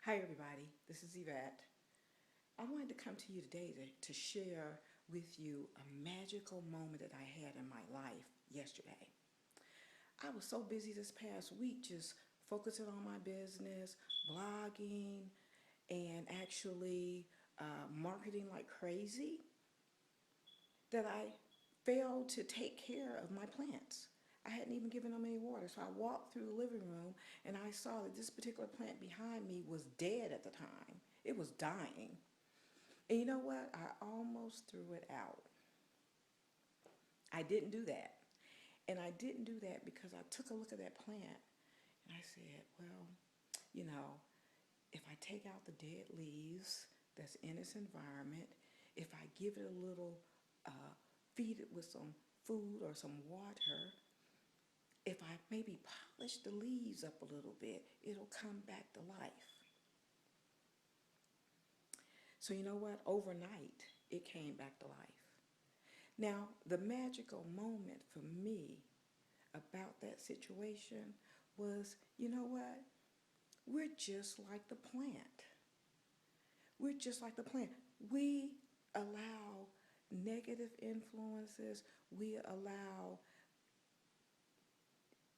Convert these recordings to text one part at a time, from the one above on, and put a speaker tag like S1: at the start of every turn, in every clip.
S1: Hi everybody, this is Yvette. I wanted to come to you today to share with you a magical moment that I had in my life yesterday. I was so busy this past week just focusing on my business, blogging, and actually marketing like crazy that I failed to take care of my plants. I hadn't even given them any water. So I walked through the living room and I saw that this particular plant behind me was dead at the time. It was dying. And you know what? I almost threw it out. I didn't do that. And I didn't do that because I took a look at that plant and I said, well, you know, if I take out the dead leaves that's in its environment, if I give it a little, feed it with some food or some water, if I maybe polish the leaves up a little bit, it'll come back to life. So you know what? Overnight, it came back to life. Now, the magical moment for me about that situation was, you know what? We're just like the plant. We're just like the plant. We allow negative influences. We allow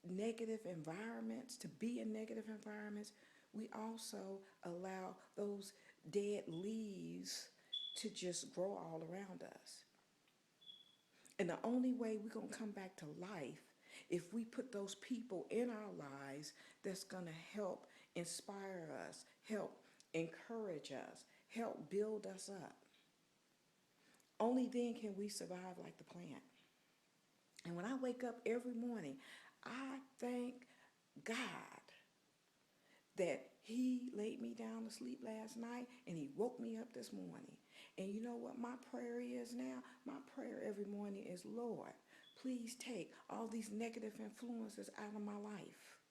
S1: negative environments to be in negative environments. We also allow those dead leaves to just grow all around us. And the only way we're going to come back to life if we put those people in our lives that's going to help inspire us, help encourage us, help build us up. Only then can we survive like the plant. And when I wake up every morning, I thank God that he laid me down to sleep last night and he woke me up this morning. And you know what my prayer is now? My prayer every morning is, Lord, please take all these negative influences out of my life.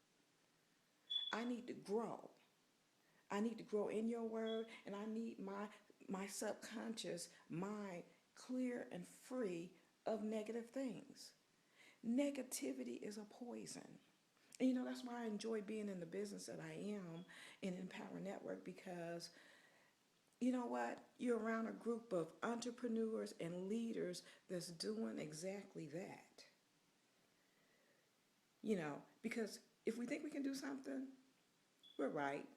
S1: I need to grow. I need to grow in your word, and I need my subconscious mind clear and free of negative things. Negativity is a poison. And you know, that's why I enjoy being in the business that I am in Empower Network, because you know what? You're around a group of entrepreneurs and leaders that's doing exactly that. You know, because if we think we can do something, we're right.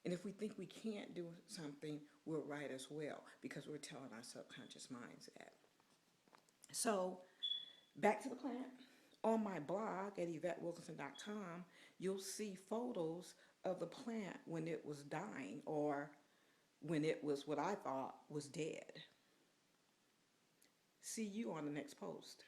S1: And if we think we can't do something, we're right as well, because we're telling our subconscious minds that. So, back to the plant. On my blog at YvetteWilkinson.com, you'll see photos of the plant when it was dying or when it was what I thought was dead. See you on the next post.